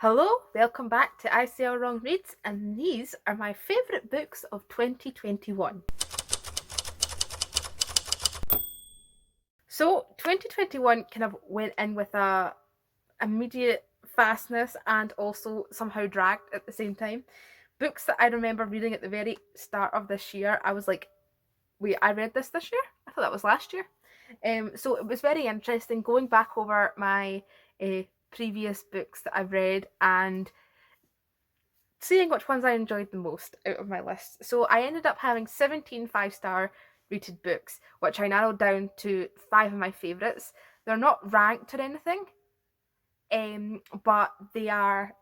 Hello, welcome back to I Say All Wrong Reads, and these are my favourite books of 2021. So 2021 kind of went in with a immediate fastness and also somehow dragged at the same time. Books that I remember reading at the very start of this year, I was like, wait, I read this year? I thought that was last year. So it was very interesting going back over my previous books that I've read and seeing which ones I enjoyed the most out of my list. So I ended up having 17 5-star rated books, which I narrowed down to 5 of my favourites. They're not ranked or anything, but they are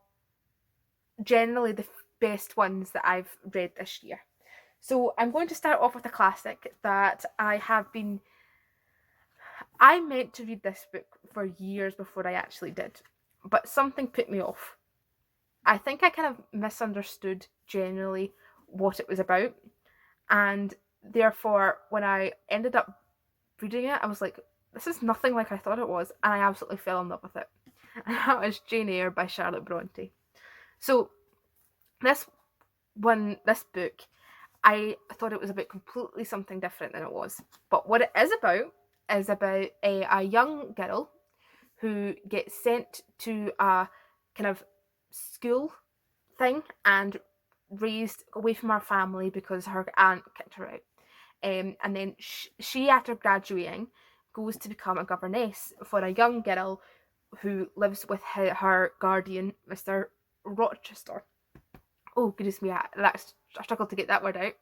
generally the best ones that I've read this year. So I'm going to start off with a classic that I meant to read this book for years before I actually did, but something put me off. I think I kind of misunderstood generally what it was about, and therefore when I ended up reading it, I was like, this is nothing like I thought it was, and I absolutely fell in love with it. And that was Jane Eyre by Charlotte Bronte. So this book, I thought it was about completely something different than it was. But what it is about a young girl who gets sent to a kind of school thing and raised away from her family because her aunt kicked her out. And then she, after graduating, goes to become a governess for a young girl who lives with her guardian, Mr. Rochester. Oh, goodness me, I struggled to get that word out.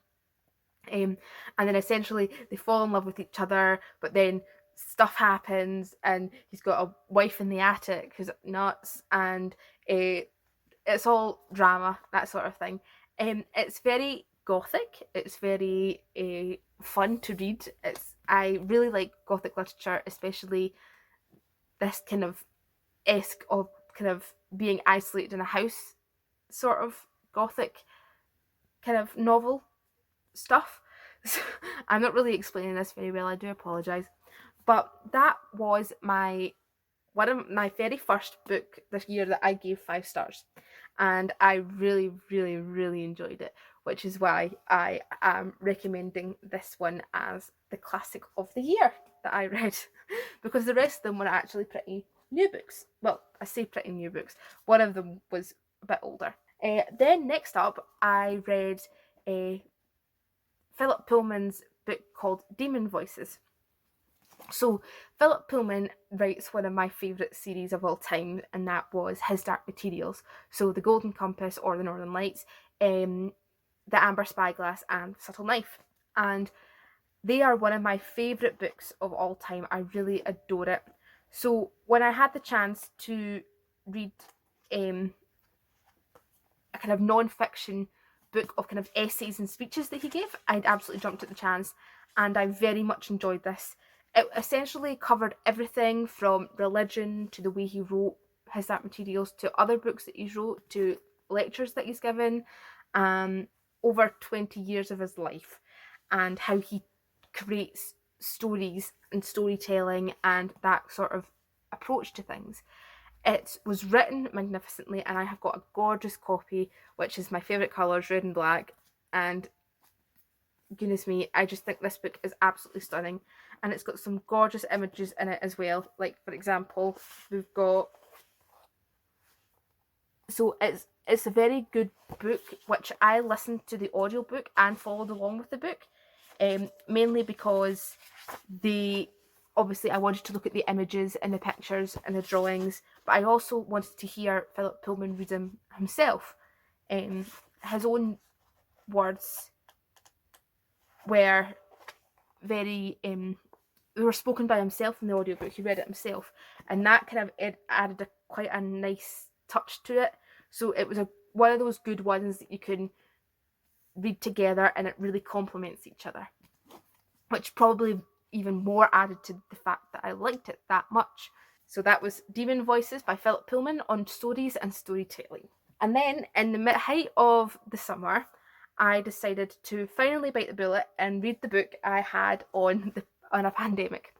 And then essentially they fall in love with each other, but then stuff happens and he's got a wife in the attic who's nuts, and it's all drama, that sort of thing. It's very Gothic. It's very fun to read. I really like Gothic literature, especially this kind of esque of kind of being isolated in a house sort of Gothic kind of novel stuff. So, I'm not really explaining this very well, I do apologise. But that was one of my very first book this year that I gave 5 stars. And I really, really, really enjoyed it, which is why I am recommending this one as the classic of the year that I read. Because the rest of them were actually pretty new books. Well, I say pretty new books. One of them was a bit older. Then next up, I read Philip Pullman's book called Demon Voices. So Philip Pullman writes one of my favourite series of all time, and that was his Dark Materials. So The Golden Compass or The Northern Lights, The Amber Spyglass and Subtle Knife. And they are one of my favourite books of all time. I really adore it. So when I had the chance to read a kind of non-fiction book of kind of essays and speeches that he gave, I'd absolutely jumped at the chance, and I very much enjoyed this. It essentially covered everything from religion to the way he wrote his Dark Materials to other books that he's wrote to lectures that he's given, over 20 years of his life, and how he creates stories and storytelling and that sort of approach to things. It was written magnificently, and I have got a gorgeous copy, which is my favourite colours, red and black, and goodness me, I just think this book is absolutely stunning, and it's got some gorgeous images in it as well. Like, for example, we've got, so it's a very good book, which I listened to the audiobook and followed along with the book, mainly because obviously I wanted to look at the images and the pictures and the drawings, but I also wanted to hear Philip Pullman read them himself. His own words were very they were spoken by himself in the audiobook. He read it himself, and that kind of added quite a nice touch to it. So it was one of those good ones that you can read together and it really complements each other, which probably even more added to the fact that I liked it that much. So that was Demon Voices by Philip Pullman on stories and storytelling. And then in the height of the summer, I decided to finally bite the bullet and read the book I had on a pandemic.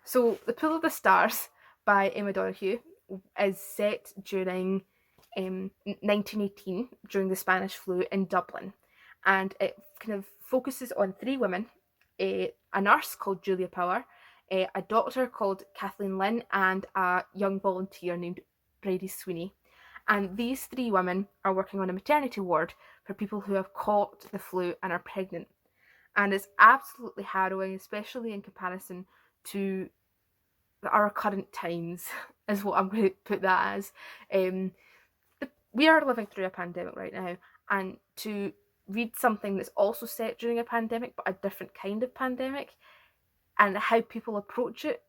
So The Pool of the Stars by Donoghue is set during 1918 during the Spanish flu in Dublin, and it kind of focuses on three women, a nurse called Julia Power, a doctor called Kathleen Lynn, and a young volunteer named Brady Sweeney. And these three women are working on a maternity ward for people who have caught the flu and are pregnant. And it's absolutely harrowing, especially in comparison to our current times, is what I'm going to put that as. We are living through a pandemic right now, and to read something that's also set during a pandemic, but a different kind of pandemic, and how people approach it,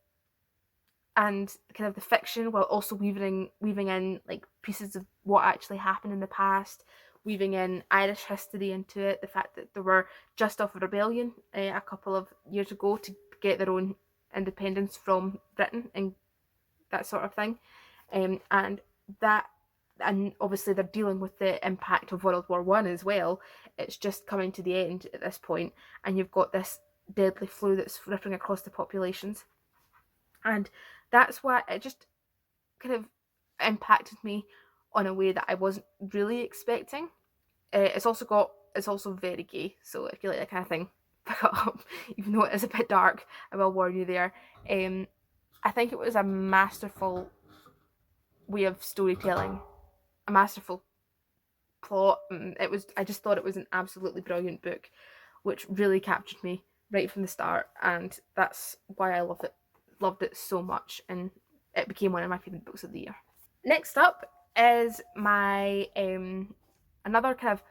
and kind of the fiction, while also weaving in like pieces of what actually happened in the past, weaving in Irish history into it, the fact that they were just off a rebellion a couple of years ago to get their own independence from Britain and that sort of thing, and obviously they're dealing with the impact of World War One as well. It's just coming to the end at this point, and you've got this deadly flu that's ripping across the populations, and that's why it just kind of impacted me on a way that I wasn't really expecting. It's also very gay, so if you like that kind of thing, pick it up. Even though it is a bit dark, I will warn you there. I think it was a masterful way of storytelling, a masterful plot. I just thought it was an absolutely brilliant book, which really captured me right from the start, and that's why I loved it so much, and it became one of my favourite books of the year. Next up is my another kind of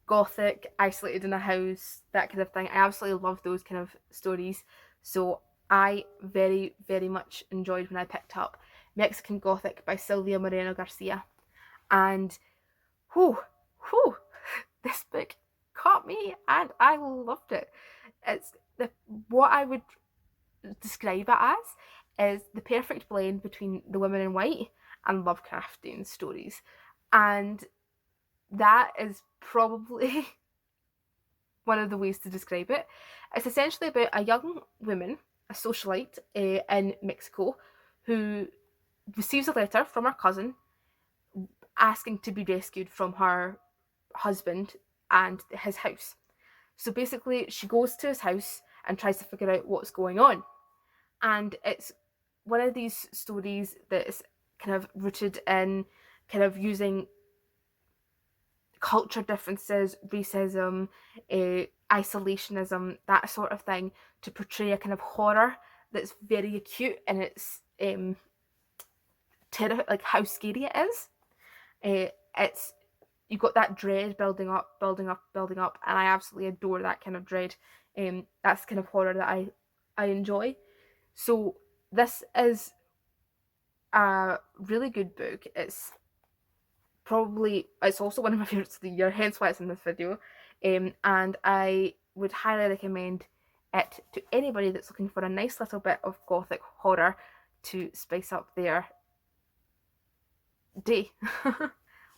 Gothic, isolated in a house, that kind of thing. I absolutely love those kind of stories, so I very, very much enjoyed when I picked up Mexican Gothic by Silvia Moreno-Garcia, and this book caught me and I loved it. It's what I would describe it as is the perfect blend between The Women in White and Lovecraftian stories, and that is probably one of the ways to describe it. It's essentially about a young woman, a socialite in Mexico, who receives a letter from her cousin asking to be rescued from her husband and his house. So basically, she goes to his house and tries to figure out what's going on. And it's one of these stories that is kind of rooted in kind of using culture differences, racism, isolationism, that sort of thing, to portray a kind of horror that's very acute in its like how scary it is. It's you've got that dread building up, and I absolutely adore that kind of dread. That's the kind of horror that I enjoy. So this is a really good book. It's also one of my favourites of the year, hence why it's in this video. And I would highly recommend it to anybody that's looking for a nice little bit of Gothic horror to spice up their day.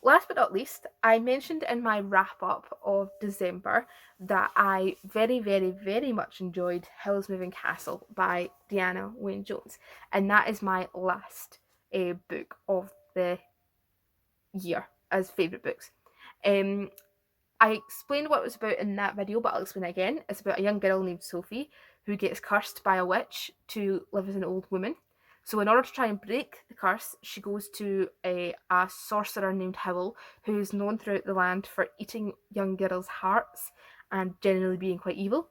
Last but not least, I mentioned in my wrap up of December that I very, very, very much enjoyed Howl's Moving Castle by Deanna Wynne Jones, and that is my last book of the year as favourite books. I explained what it was about in that video, but I'll explain it again. It's about a young girl named Sophie who gets cursed by a witch to live as an old woman. So in order to try and break the curse, she goes to a sorcerer named Howl, who is known throughout the land for eating young girls' hearts and generally being quite evil.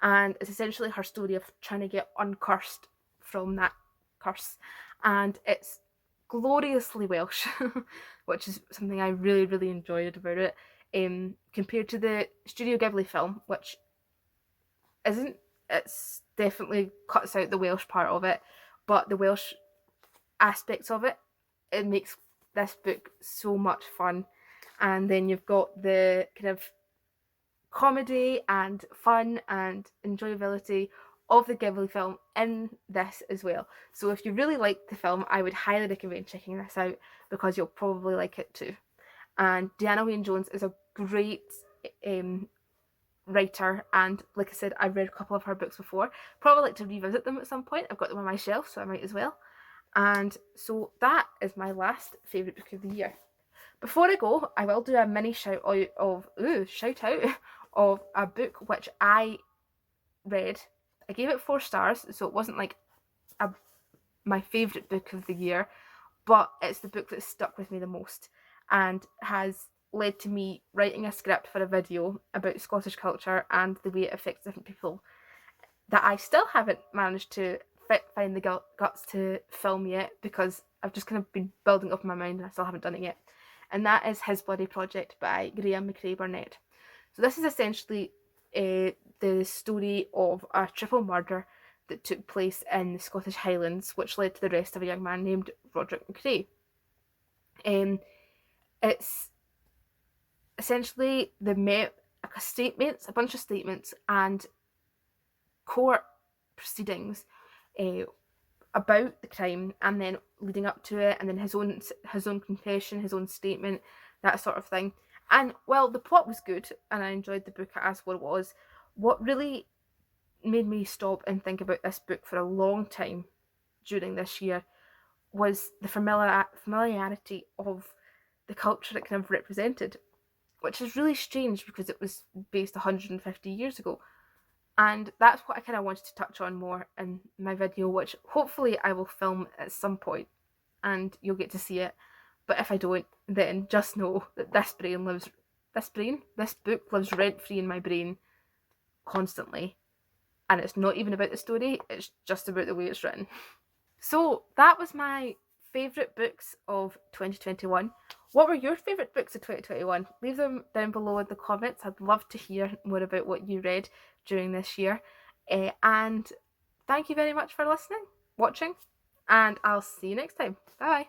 And it's essentially her story of trying to get uncursed from that curse. And it's gloriously Welsh, which is something I really, really enjoyed about it. Compared to the Studio Ghibli film, which isn't, it's definitely cuts out the Welsh part of it, but the Welsh aspects of it, it makes this book so much fun. And then you've got the kind of comedy and fun and enjoyability of the Ghibli film in this as well. So if you really like the film, I would highly recommend checking this out because you'll probably like it too. And Deanna Wynne Jones is a great writer, and like I said, I've read a couple of her books before. Probably like to revisit them at some point. I've got them on my shelf, so I might as well. And so that is my last favourite book of the year. Before I go, I will do a mini shout out of a book which I read. I gave it 4 stars, so it wasn't like my favourite book of the year, but it's the book that stuck with me the most and has led to me writing a script for a video about Scottish culture and the way it affects different people that I still haven't managed to find the guts to film yet, because I've just kind of been building up in my mind and I still haven't done it yet. And that is His Bloody Project by Graeme, MacRae, Burnet. So this is essentially the story of a triple murder that took place in the Scottish Highlands, which led to the arrest of a young man named Roderick MacRae. It's essentially a bunch of statements and court proceedings about the crime, and then leading up to it, and then his own confession, his own statement, that sort of thing. And well, the plot was good, and I enjoyed the book as what it was. What really made me stop and think about this book for a long time during this year was the familiarity of the culture it kind of represented, which is really strange because it was based 150 years ago. And that's what I kind of wanted to touch on more in my video, which hopefully I will film at some point and you'll get to see it. But if I don't, then just know that this book lives rent-free in my brain constantly. And it's not even about the story, it's just about the way it's written. So that was my favourite books of 2021. What were your favourite books of 2021? Leave them down below in the comments. I'd love to hear more about what you read during this year. And thank you very much for watching, and I'll see you next time. Bye.